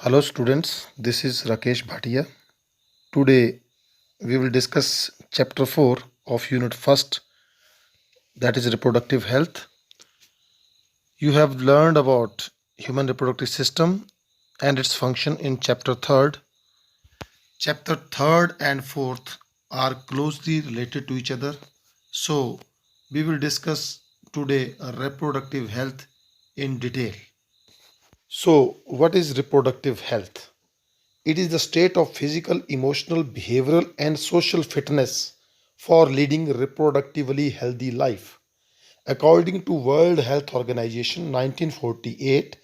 Hello students, this is Rakesh Bhatia. Today we will discuss chapter 4 of unit 1st, that is reproductive health. You have learned about human reproductive system and its function in chapter 3rd. Chapter 3rd and 4th are closely related to each other. So we will discuss today reproductive health in detail. So what is reproductive health? It is the state of physical, emotional, behavioral, and social fitness for leading reproductively healthy life. According to World Health Organization 1948,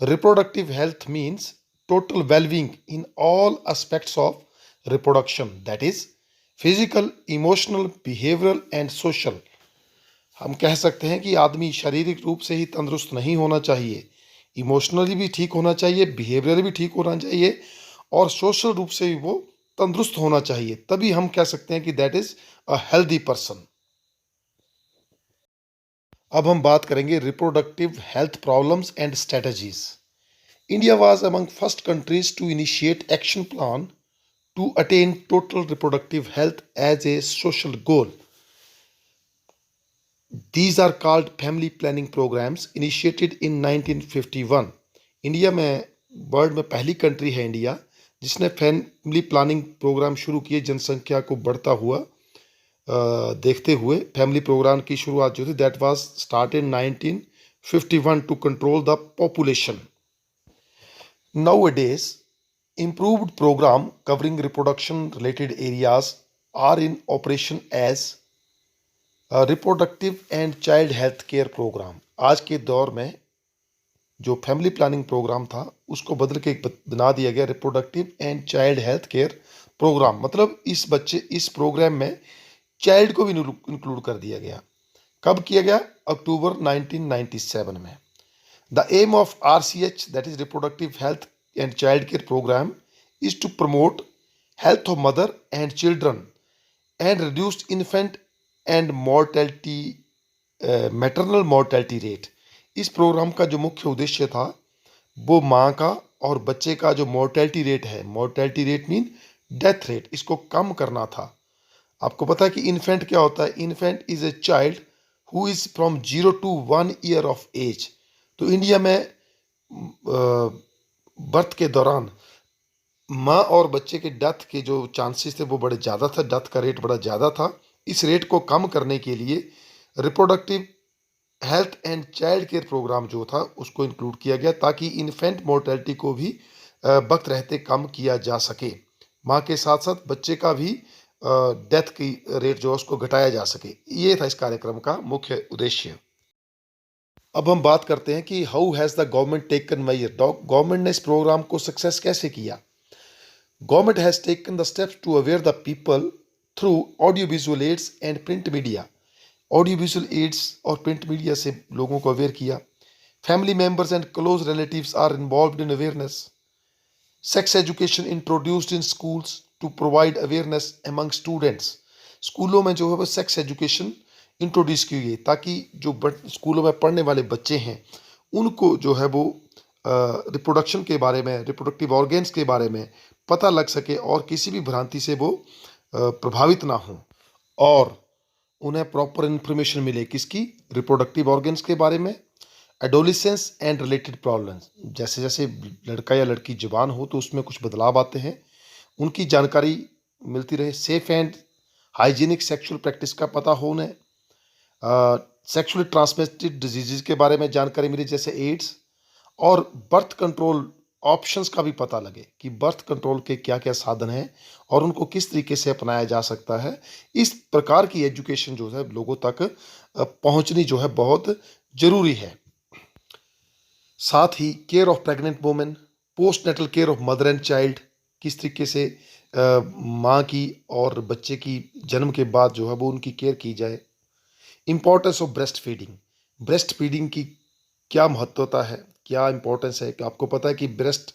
reproductive health means total well-being in all aspects of reproduction, that is physical, emotional, behavioral and social. हम कह सकते हैं कि आदमी शारीरिक रूप से ही तंदुरुस्त नहीं होना चाहिए, इमोशनली भी ठीक होना चाहिए, बिहेवियरली भी ठीक होना चाहिए और सोशल रूप से भी वो तंदुरुस्त होना चाहिए, तभी हम कह सकते हैं कि that is a healthy person. अब हम बात करेंगे reproductive health problems and strategies. India was among first countries to initiate action plan to attain total reproductive health as a social goal. These are called family planning programs initiated in 1951. India में world में पहली country है India जिसने family planning programme शुरू किए, जनसंख्या को बढ़ता हुआ देखते हुए फैमिली प्रोग्राम की शुरुआत जो थी that was started in 1951 to control the population. Nowadays, improved program covering reproduction related areas are in operation as reproductive and child health care program. आज के दौर में जो फैमिली प्लानिंग प्रोग्राम था उसको बदल के बना दिया गया reproductive and child health care program. मतलब इस प्रोग्राम में चाइल्ड को भी इंक्लूड कर दिया गया। कब किया गया? अक्टूबर 1997 में। The aim of RCH that is reproductive health and child care program is to promote health of mother and children and reduced infant and mortality maternal mortality rate. इस प्रोग्राम का जो मुख्य उद्देश्य था वो माँ का और बच्चे का जो मॉर्टेलिटी रेट है, mortality rate mean death rate, इसको कम करना था। आपको पता है कि इन्फेंट क्या होता है? Infant is a child who is from 0 to 1 year of age. तो इंडिया में बर्थ के दौरान माँ और बच्चे के डेथ के जो चांसेस थे वो बड़े ज़्यादा था, डेथ का रेट बड़ा ज़्यादा था। इस रेट को कम करने के लिए reproductive health and child care program जो था उसको इंक्लूड किया गया ताकि इन्फेंट मोर्टेलिटी को भी वक्त रहते कम किया जा सके। माँ के साथ साथ बच्चे का भी डेथ की रेट जो है उसको घटाया जा सके। ये था इस कार्यक्रम का मुख्य उद्देश्य। अब हम बात करते हैं कि how has the government taken measure. Government ने इस प्रोग्राम को सक्सेस कैसे किया? Government has taken the steps to aware the people through audiovisual aids and print media. Audiovisual aids और print media से लोगों को अवेयर किया। Family members and close relatives are involved in awareness. Sex education introduced in schools to provide awareness among students. स्कूलों में जो है वो सेक्स एजुकेशन इंट्रोड्यूस की गई ताकि जो स्कूलों में पढ़ने वाले बच्चे हैं उनको जो है वो रिप्रोडक्शन के बारे में, रिप्रोडक्टिव ऑर्गेन्स के बारे में पता लग सके और किसी भी भ्रांति से वो प्रभावित ना हो और उन्हें प्रॉपर इन्फॉर्मेशन मिले किसकी? रिप्रोडक्टिव ऑर्गेन्स के बारे में। एडोलिसेंस एंड रिलेटेड प्रॉब्लम्स, जैसे जैसे लड़का या लड़की जवान हो तो उसमें कुछ बदलाव आते हैं, उनकी जानकारी मिलती रहे। Safe and hygienic sexual practice का पता हो उन्हें। सेक्सुअली ट्रांसमिटेड डिजीज़ के बारे में जानकारी मिले जैसे एड्स, और बर्थ कंट्रोल ऑप्शंस का भी पता लगे कि बर्थ कंट्रोल के क्या क्या साधन हैं और उनको किस तरीके से अपनाया जा सकता है। इस प्रकार की एजुकेशन जो है लोगों तक पहुंचनी जो है बहुत ज़रूरी है। साथ ही care of pregnant women, post natal care of mother and child, किस तरीके से माँ की और बच्चे की जन्म के बाद जो है वो उनकी केयर की जाए। इम्पोर्टेंस ऑफ ब्रेस्ट फीडिंग की क्या महत्वता है, क्या इंपॉर्टेंस है कि आपको पता है कि ब्रेस्ट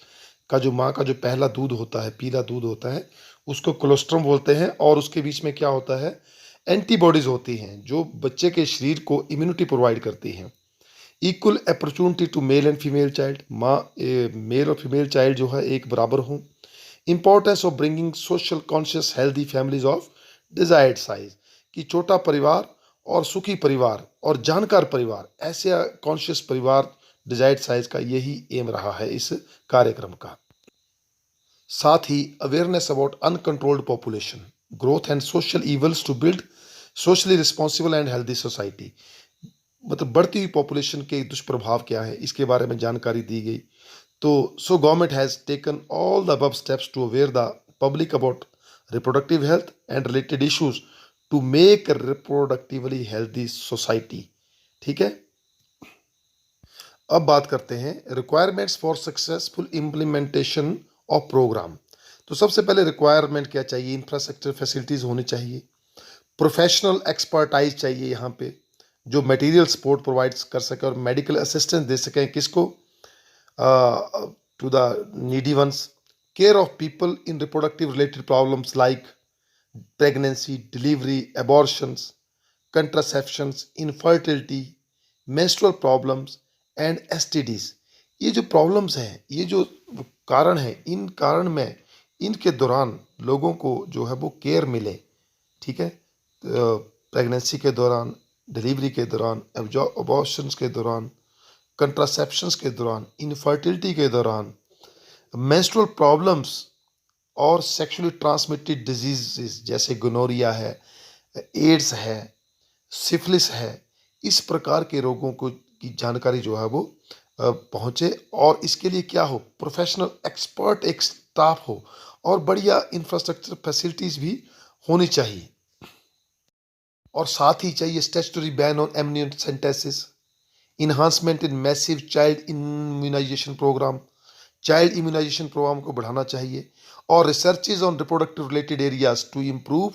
का जो माँ का जो पहला दूध होता है, पीला दूध होता है, उसको कोलोस्ट्रम बोलते हैं और उसके बीच में क्या होता है? एंटीबॉडीज़ होती हैं जो बच्चे के शरीर को इम्यूनिटी प्रोवाइड करती हैं। Equal opportunity to male and female child, माँ मेल और फीमेल चाइल्ड जो है एक बराबर हों। Importance of bringing social conscious healthy families of desired size, कि छोटा परिवार और सुखी परिवार और जानकार परिवार, ऐसे कॉन्शियस परिवार डिजायर्ड साइज का यही एम रहा है इस कार्यक्रम का। साथ ही awareness about uncontrolled population growth and social evils to build socially responsible and healthy society, मतलब बढ़ती हुई पॉपुलेशन के दुष्प्रभाव क्या है इसके बारे में जानकारी दी गई। तो so government has taken all the above steps to aware the public about reproductive health and related issues to make reproductively healthy society. ठीक है, अब बात करते हैं requirements for successful implementation of program. तो सबसे पहले रिक्वायरमेंट क्या चाहिए, इंफ्रास्ट्रक्चर फैसिलिटीज़ होनी चाहिए, प्रोफेशनल एक्सपर्टाइज चाहिए यहाँ पे, जो मटेरियल सपोर्ट प्रोवाइड कर सके और मेडिकल असिस्टेंस दे सकें किसको, to the needy ones, care of people in reproductive related problems like pregnancy, delivery, abortions, contraceptions, infertility, menstrual problems and STDs. ये जो प्रॉब्लम्स हैं, ये जो कारण हैं, इन कारण में इनके दौरान लोगों को जो है वो केयर मिले। ठीक है, प्रेगनेंसी के दौरान, डिलीवरी के दौरान, अबॉर्शंस के दौरान, कंट्रासेप्शंस के दौरान, इनफर्टिलिटी के दौरान, मेंस्ट्रुअल प्रॉब्लम्स और सेक्सुअली ट्रांसमिटेड डिजीजेस जैसे गोनोरिया है, एड्स है, सिफिलिस है, इस प्रकार के रोगों को की जानकारी जो है वो पहुँचे। और इसके लिए क्या हो, प्रोफेशनल एक्सपर्ट एक स्टाफ हो और बढ़िया इंफ्रास्ट्रक्चर फैसिलिटीज़ भी होनी चाहिए। और साथ ही चाहिए statutory ban on amniocentesis, enhancement in massive child immunization programme, child immunization programme को बढ़ाना चाहिए, और researches on reproductive related areas to improve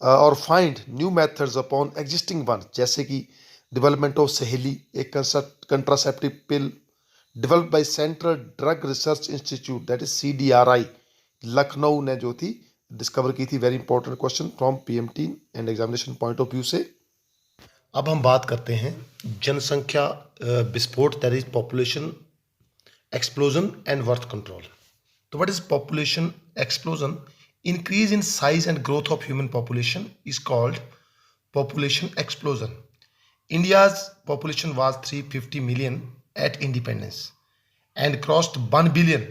और find new methods upon existing one, जैसे कि डेवलपमेंट ऑफ सहेली, एक contraceptive pill developed by central drug research institute that is CDRI, Lucknow ने जो थी डिस्कवर की थी। Very important question from PMT and examination point of view से। अब हम बात करते हैं जनसंख्या विस्फोट, that is population explosion and birth control. So what is population explosion? Increase in size and growth of human population is called population explosion. India's population was 350 million at independence and crossed 1 billion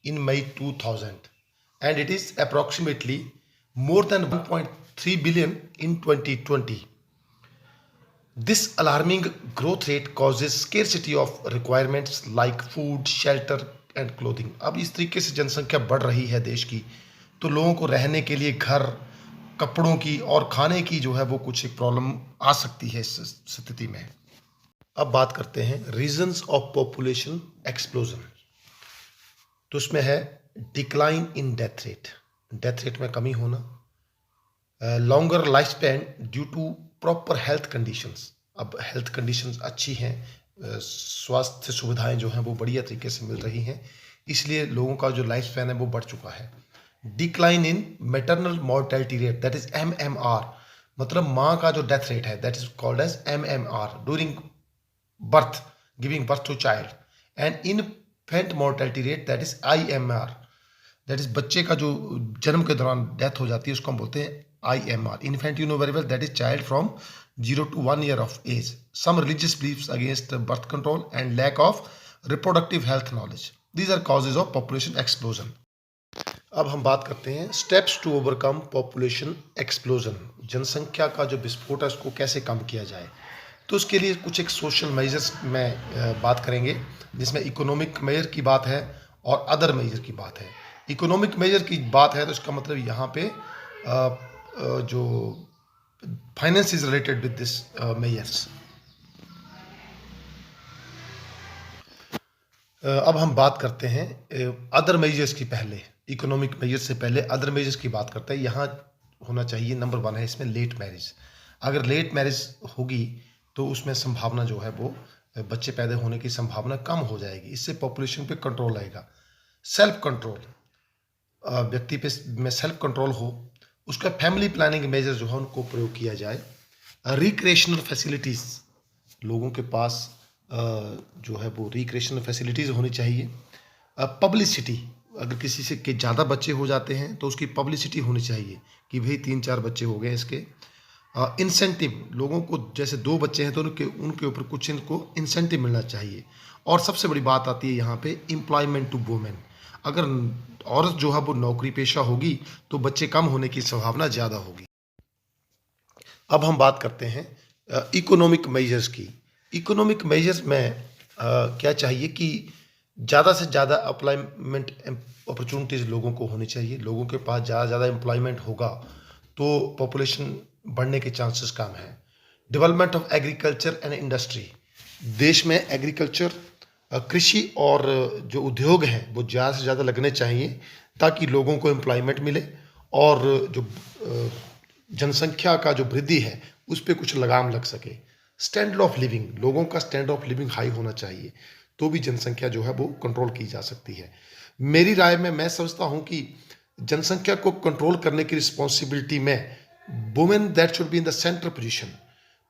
in May 2000, and it is approximately more than 1.3 billion in 2020. This alarming growth rate causes scarcity of requirements like food, shelter and clothing. अब इस तरीके से जनसंख्या बढ़ रही है देश की, तो लोगों को रहने के लिए घर, कपड़ों की और खाने की जो है वो कुछ एक प्रॉब्लम आ सकती है इस स्थिति में। अब बात करते हैं रीजंस ऑफ पॉपुलेशन एक्सप्लोजन। तो उसमें है डिक्लाइन इन डेथ रेट में कमी होना, longer life span due to proper health conditions. अब हेल्थ कंडीशंस अच्छी हैं, स्वास्थ्य सुविधाएं जो हैं वो बढ़िया तरीके से मिल रही हैं, इसलिए लोगों का जो लाइफ स्पैन है वो बढ़ चुका है। Decline in maternal mortality rate, that is MMR, मतलब माँ का जो डेथ रेट है that is called as MMR during birth, giving birth to child, and infant mortality rate that is IMR, that is बच्चे का जो जन्म के दौरान डेथ हो जाती है उसको हम बोलते हैं IMR. Infant, you know very well, that is child from 0 to 1 year of age. Some religious beliefs against birth control and lack of reproductive health knowledge. These are causes of population explosion. अब हम बात करते हैं steps to overcome population explosion. जनसंख्या का जो विस्फोट है उसको कैसे कम किया जाए। तो उसके लिए कुछ एक सोशल मेजर्स में बात करेंगे, जिसमें इकोनॉमिक मेजर की बात है और अदर मेजर की बात है। इकोनॉमिक मेजर की बात है तो इसका मतलब यहाँ पे जो finance is related with this measures. अब हम बात करते हैं अदर मेजर्स की, पहले इकोनॉमिक मेजर से पहले अदर मेजर्स की बात करते हैं। यहाँ होना चाहिए नंबर 1 है इसमें लेट मैरिज। अगर लेट मैरिज होगी तो उसमें संभावना जो है वो बच्चे पैदा होने की संभावना कम हो जाएगी, इससे पॉपुलेशन पे कंट्रोल आएगा। सेल्फ कंट्रोल, व्यक्ति पे में सेल्फ कंट्रोल हो, उसका फैमिली प्लानिंग मेजर जो है उनको प्रयोग किया जाए। रिक्रिएशनल फैसिलिटीज़, लोगों के पास जो है वो रिक्रिएशनल फैसिलिटीज़ होनी चाहिए। पब्लिसिटी, अगर किसी से के ज़्यादा बच्चे हो जाते हैं तो उसकी पब्लिसिटी होनी चाहिए कि भाई 3-4 बच्चे हो गए इसके। इंसेंटिव, लोगों को जैसे 2 बच्चे हैं तो उनके उनके ऊपर कुछ इनको इंसेंटिव मिलना चाहिए। और सबसे बड़ी बात आती है यहाँ पे एम्प्लॉयमेंट टू वुमेन। अगर औरत जो है वो नौकरी पेशा होगी तो बच्चे कम होने की संभावना ज़्यादा होगी। अब हम बात करते हैं इकोनॉमिक मेजर्स की। इकोनॉमिक मेजर्स में क्या चाहिए कि ज़्यादा से ज़्यादा एम्प्लॉयमेंट अपॉर्चुनिटीज़ लोगों को होनी चाहिए। लोगों के पास ज़्यादा एम्प्लॉयमेंट होगा तो पॉपुलेशन बढ़ने के चांसेस कम हैं। Development of agriculture and industry, देश में एग्रीकल्चर, कृषि और जो उद्योग हैं वो ज़्यादा से ज़्यादा लगने चाहिए ताकि लोगों को एम्प्लॉयमेंट मिले और जो जनसंख्या का जो वृद्धि है उस पर कुछ लगाम लग सके। स्टैंडर्ड ऑफ लिविंग, लोगों का स्टैंडर्ड ऑफ लिविंग हाई होना चाहिए तो भी जनसंख्या जो है वो कंट्रोल की जा सकती है। मेरी राय में मैं समझता हूँ कि जनसंख्या को कंट्रोल करने की रिस्पॉन्सिबिलिटी में women that should be in the centre position.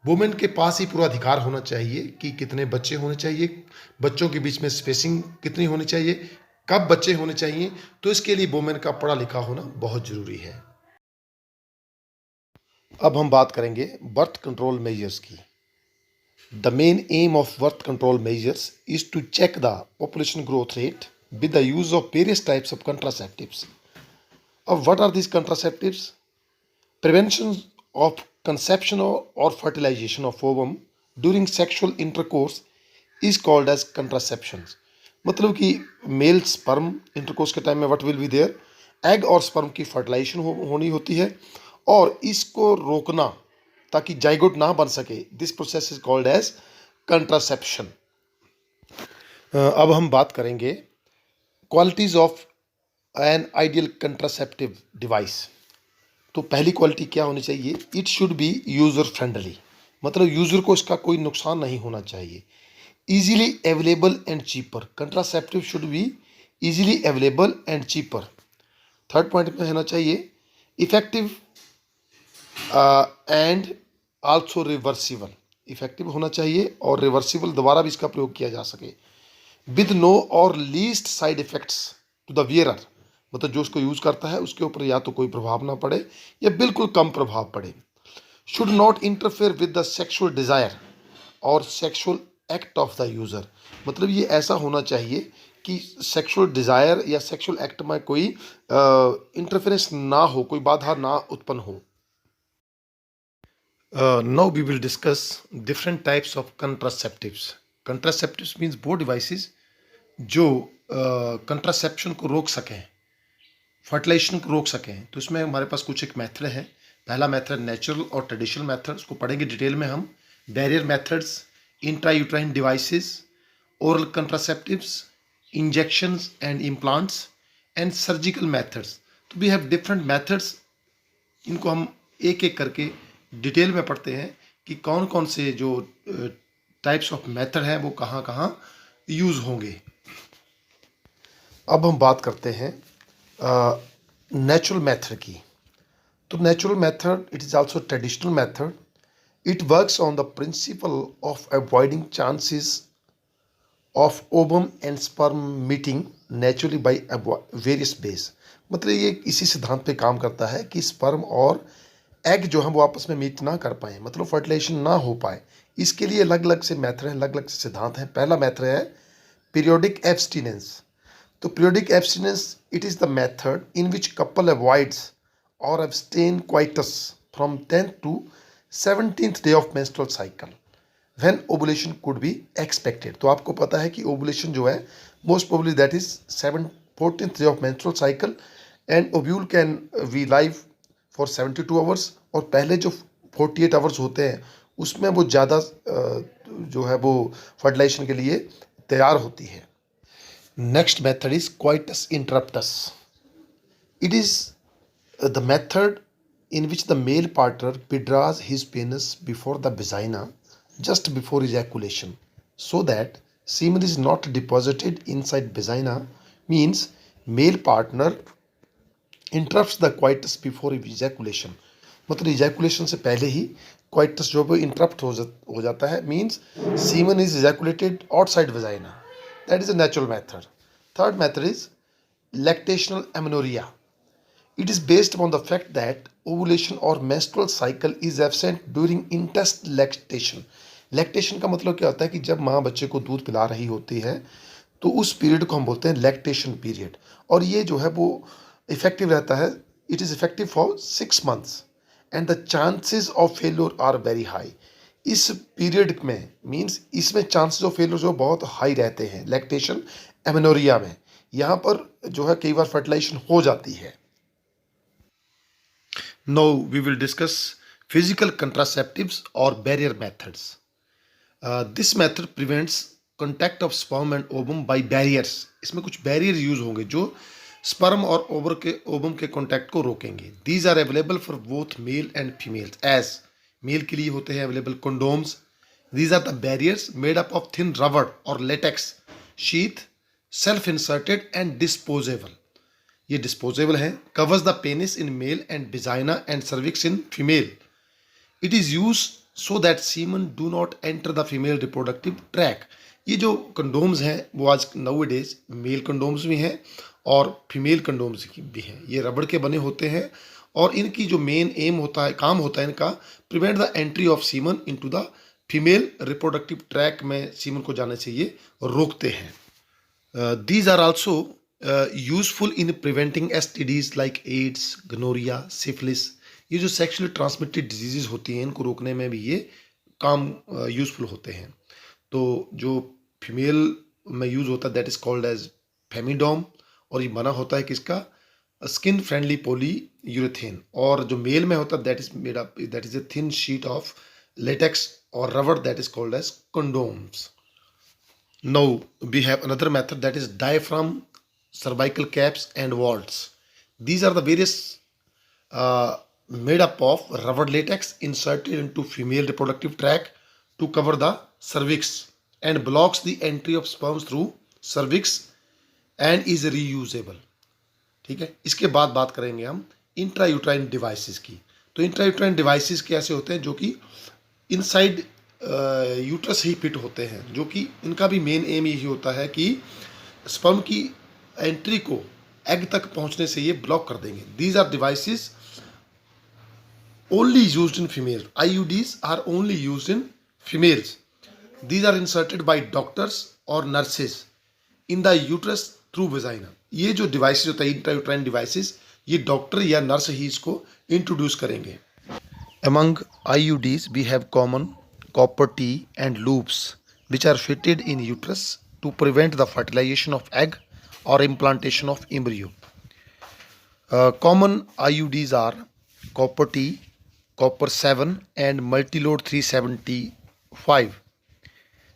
Women के पास ही पूरा अधिकार होना चाहिए कि कितने बच्चे होने चाहिए, बच्चों के बीच में स्पेसिंग कितनी होनी चाहिए, कब बच्चे होने चाहिए। तो इसके लिए वुमेन का पढ़ा लिखा होना बहुत ज़रूरी है। अब हम बात करेंगे बर्थ कंट्रोल मेजर्स की। The main aim of birth control measures is to check the population growth rate with the use of various types of contraceptives. What are these contraceptives? Prevention of conception or fertilization of ovum during sexual intercourse is called as contraceptions. मतलब कि male sperm intercourse के time में what will be there, egg और sperm की fertilization होनी होती है और इसको रोकना ताकि जाइगोट ना बन सके, this process is called as contraception. अब हम बात करेंगे qualities of an ideal contraceptive device. तो पहली क्वालिटी क्या होनी चाहिए? It should be user friendly, मतलब यूज़र को इसका कोई नुकसान नहीं होना चाहिए। Easily available and cheaper, contraceptive should be easily available and cheaper. Third point में होना चाहिए effective and also reversible, effective होना चाहिए और रिवर्सिबल, दोबारा भी इसका प्रयोग किया जा सके। With no or least side effects to the wearer, मतलब जो उसको यूज़ करता है उसके ऊपर या तो कोई प्रभाव ना पड़े या बिल्कुल कम प्रभाव पड़े। Should not interfere with the sexual desire और sexual act of the user, मतलब ये ऐसा होना चाहिए कि सेक्सुअल डिज़ायर या सेक्सुअल एक्ट में कोई इंटरफेरेंस ना हो, कोई बाधा ना उत्पन्न हो। Now we will discuss different types of contraceptives. Contraceptives means वो डिवाइसेस जो कंट्रासेप्शन को रोक सकें, फर्टिलाइजेशन को रोक सकें। तो इसमें हमारे पास कुछ एक मेथड है। पहला मेथड नेचुरल और ट्रेडिशनल मेथड, उसको पढ़ेंगे डिटेल में हम। Barrier methods, intrauterine devices, oral contraceptives, injections and implants and surgical methods. तो वी हैव डिफरेंट मेथड्स, इनको हम एक एक करके डिटेल में पढ़ते हैं कि कौन कौन से जो टाइप्स ऑफ मेथड हैं वो कहाँ कहाँ यूज़ होंगे। अब हम बात करते हैं नेचुरल मेथड की। तो natural method it is also traditional method. It works on the principle of avoiding chances of ovum and sperm meeting naturally by various base, मतलब ये इसी सिद्धांत पे काम करता है कि स्पर्म और एग जो है वो आपस में मीट ना कर पाए, मतलब फर्टिलाइजेशन ना हो पाए। इसके लिए अलग अलग से मेथड हैं, अलग अलग से सिद्धांत हैं। पहला मेथड है पीरियोडिक एब्सटिनेंस। तो periodic abstinence it is the method in which couple avoids और abstain coitus from 10th to 17th day of menstrual cycle when ovulation could be expected. तो आपको पता है कि ओवुलेशन जो है most probably that is 14th day of menstrual cycle and ovule can live for फॉर 72 hours, और पहले जो 48 आवर्स होते हैं उसमें वो ज़्यादा जो है वो फर्टिलाइजेशन के लिए तैयार होती है। Next method is coitus interruptus. It is the method in which the male partner withdraws his penis before the vagina just before ejaculation so that semen is not deposited inside vagina, means male partner interrupts the coitus before ejaculation, मतलब ejaculation से पहले ही coitus जो है interrupt हो जाता है, means semen is ejaculated outside vagina, that is a natural method. Third method is lactational amenorrhea. It is based upon the fact that ovulation or menstrual cycle is absent during intest lactation. Lactation का मतलब क्या होता है कि जब माँ बच्चे को दूध पिला रही होती है तो उस पीरियड को हम बोलते हैं लैक्टेशन पीरियड, और ये जो है वो इफेक्टिव रहता है. It is effective for 6 months and the chances of failure are very high. इस पीरियड में मीन्स इसमें चांसेस ऑफ फेल्योर जो बहुत हाई रहते हैं लैक्टेशन एमेनोरिया में. यहाँ पर जो है कई बार फर्टिलाइजेशन हो जाती है. Now we will discuss physical contraceptives और barrier methods. This method prevents contact of sperm and ovum by barriers. इसमें कुछ बैरियर यूज होंगे जो स्पर्म और ओवम के कॉन्टैक्ट को रोकेंगे. These are available for both male and females. As male के लिए होते हैं available condoms. These are the barriers made up of thin rubber और latex sheath, self inserted and disposable. ये डिस्पोजेबल है. Covers the penis in male and vagina and cervix in female. It is use so that semen do not enter the female reproductive tract. ये जो condoms हैं वो आज now days mail condoms भी हैं और फीमेल कंडोम्स भी हैं. ये रबड़ के बने होते हैं और इनकी जो मेन एम होता है, काम होता है इनका, prevent the entry of semen into the female reproductive track में सीमन को जाने से ये रोकते हैं. These are also useful in preventing STDs like AIDS, gonorrhea, syphilis. ये जो सेक्सुअली ट्रांसमिटेड डिजीजेज होती हैं इनको रोकने में भी ये काम यूजफुल होते हैं. तो जो फीमेल में यूज होता है दैट इज कॉल्ड एज फेमिडोम, और ये बना होता है किसका, स्किन फ्रेंडली पॉली यूरेथेन. और जो मेल में होता है that is made up, that is a thin sheet of latex और rubber that is called as condoms. Now we have another method that is diaphragm, cervical caps and vaults. These are the various made up of rubber latex inserted into female reproductive tract to cover the cervix and blocks the entry of sperms through cervix and is reusable. ठीक है. इसके बाद बात करेंगे हम intrauterine devices की. तो intrauterine devices कैसे होते हैं जो कि इनसाइड यूट्रस ही फिट होते हैं, जो कि इनका भी मेन एम यही होता है कि स्पर्म की एंट्री को एग तक पहुंचने से ये ब्लॉक कर देंगे. These are devices only used in female. IUDs are only used in females. These are inserted by doctors और nurses in the uterus through vagina. ये जो डिवाइसेस होता है इंट्रायूट्राइन डिवाइसेस, ये डॉक्टर या नर्स ही इसको इंट्रोड्यूस करेंगे. Among IUDs we have common copper T and loops which are fitted in uterus to prevent the fertilization of egg or implantation of embryo. Common IUDs are copper T, copper 7 and multilode 375.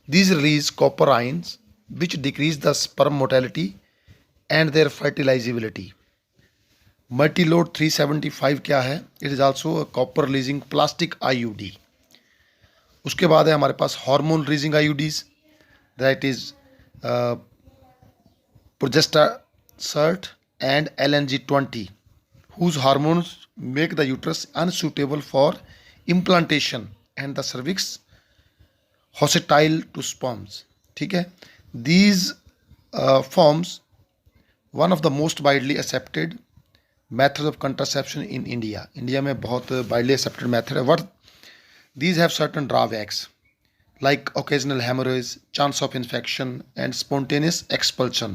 These release copper ions which decrease the sperm motility and their fertilizability. Multilode 375 क्या है? It is also copper releasing plastic IUD. उसके बाद है हमारे पास hormone releasing IUDs, that is progesterone and LNG-20, whose hormones make the uterus unsuitable for implantation and the cervix hostile to sperms. ठीक है. These forms one of the most widely accepted methods of contraception in India. India में बहुत widely accepted method है. What these have certain drawbacks like occasional hemorrhage, chance of infection and spontaneous expulsion.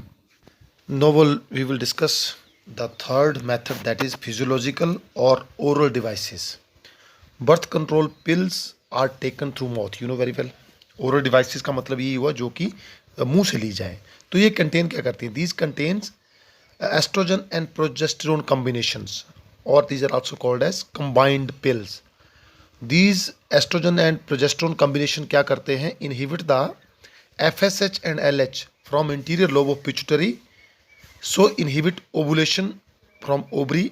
Now we will discuss the third method, that is physiological or oral devices. Birth control pills are taken through mouth. You know very well. Oral devices का मतलब ये हुआ जो कि मुंह से ली जाए. तो ये कंटेन क्या करती हैं? These contains estrogen and progesterone combinations, or these are also called as combined pills. These estrogen and progesterone combination क्या करते हैं? Inhibit the FSH and LH from anterior lobe of pituitary, so inhibit ovulation from ovary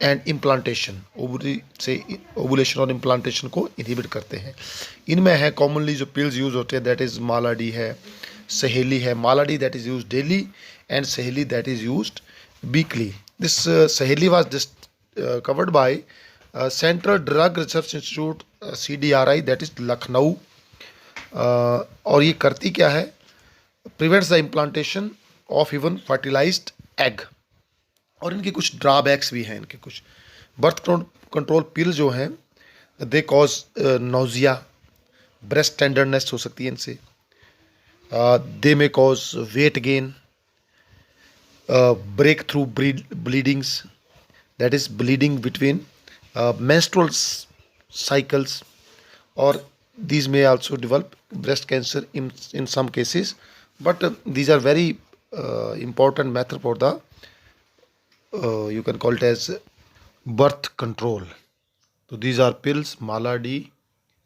and implantation. Ovary से ovulation और implantation को inhibit करते हैं. इनमें है कॉमनली जो पिल्स यूज होते हैं दैट इज मालाडी है, सहेली है. Mala D that is use daily and Saheli that is used weekly. This Saheli was just covered by central drug research institute CDRI, that is Lucknow. और ये करती क्या है? Prevents the implantation of even fertilized egg. और इनके कुछ ड्रॉबैक्स भी हैं। इनके कुछ बर्थ कंट्रोल पिल जो हैं, they cause nausea, breast tenderness हो सकती है इनसे, they may cause weight gain, break through bleedings, that is bleeding between menstrual cycles, or these may also develop breast cancer in some cases, but these are very important method for the you can call it as birth control. So these are pills, Maladi,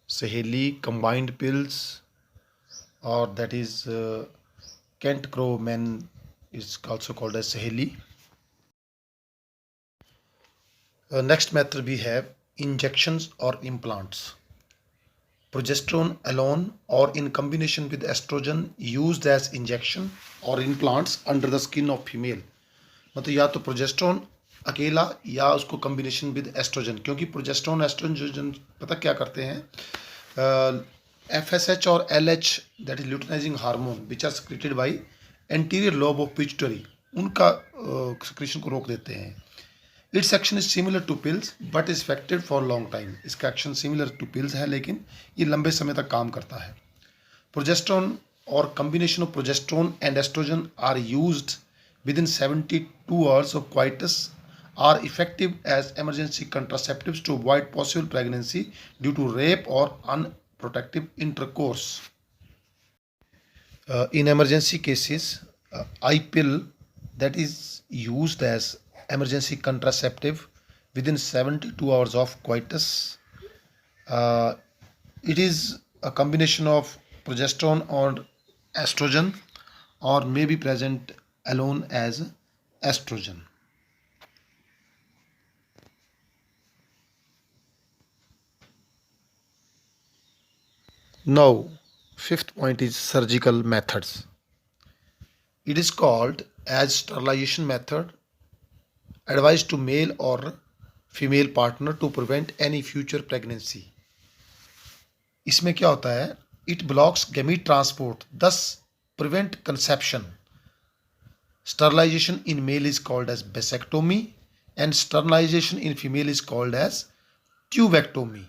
Saheli combined pills, or that is Kent Crow men is also called as Saheli. Next method we have injections or implants. Progesterone alone or in combination with estrogen used as injection or implants under the skin of female. मतलब या तो progesterone अकेला या उसको combination with estrogen, क्योंकि progesterone estrogen पता क्या करते हैं, FSH और LH, that is luteinizing hormone which are secreted by anterior lobe of pituitary, उनका सिक्रेशन को रोक देते हैं। Its action is similar to pills but is effective for long time. इसका एक्शन सिमिलर टू पिल्स है लेकिन ये लंबे समय तक काम करता है। प्रोजेस्ट्रॉन और combination of progesterone and estrogen are used within 72 hours of coitus, are effective as emergency contraceptives to avoid possible pregnancy due to rape or unprotected intercourse. In emergency cases, I-pill that is used as emergency contraceptive within 72 hours of coitus. It is a combination of progesterone or estrogen, or may be present alone as estrogen. Now, fifth point is surgical methods. It is called as sterilization method, advised to male or female partner to prevent any future pregnancy. इसमें क्या होता है? It blocks gamete transport, thus prevent conception. Sterilization in male is called as vasectomy and sterilization in female is called as tubectomy.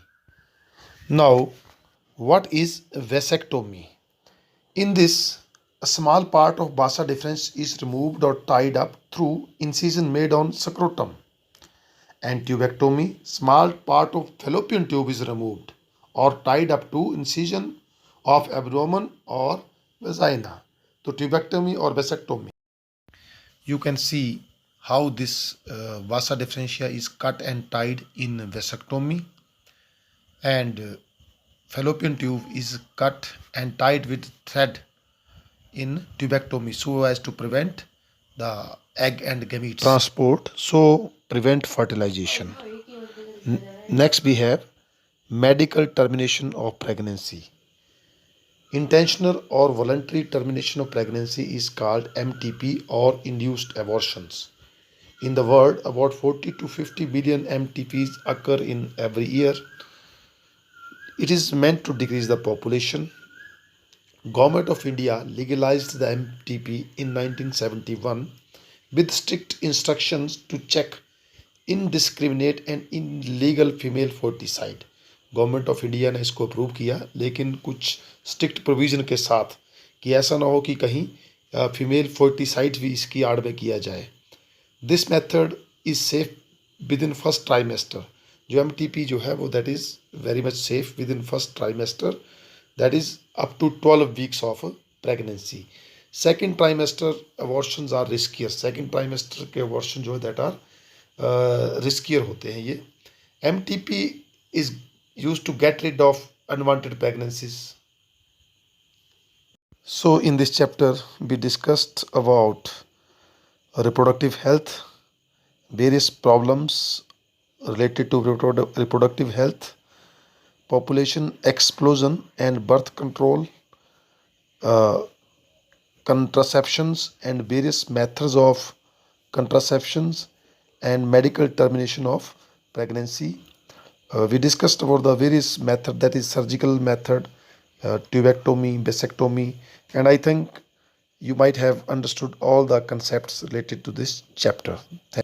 Now, what is vasectomy? In this, a small part of vasa deferens is removed or tied up through incision made on scrotum. And tubectomy, small part of fallopian tube is removed or tied up to incision of abdomen or vagina. So tubectomy or vasectomy. You can see how this vasa deferentia is cut and tied in vasectomy, and fallopian tube is cut and tied with thread in tubectomy so as to prevent the egg and gametes transport, so prevent fertilization. Next we have medical termination of pregnancy. Intentional or voluntary termination of pregnancy is called MTP or induced abortions. In the world, about 40 to 50 billion MTPs occur in every year. It is meant to decrease the population. Government of India legalized the MTP in 1971 with strict instructions to check indiscriminate and illegal female foeticide. Government of India ने इसको approve किया, लेकिन कुछ strict provision के साथ कि ऐसा ना हो कि कहीं फीमेल फोर्टिसाइड भी इसकी आड़ में किया जाए। This method is safe with in first trimester. जो MTP जो है वो that is very much safe with in first trimester, that is up to 12 weeks of pregnancy. Second trimester abortions are riskier. Second trimester के abortion जो है that are riskier होते हैं। ये MTP is used to get rid of unwanted pregnancies. So in this chapter we discussed about reproductive health, various problems related to reproductive health, population explosion and birth control, contraceptions and various methods of contraceptions, and medical termination of pregnancy. We discussed about the various method, that is surgical method, tubectomy, vasectomy, and I think you might have understood all the concepts related to this chapter. Thank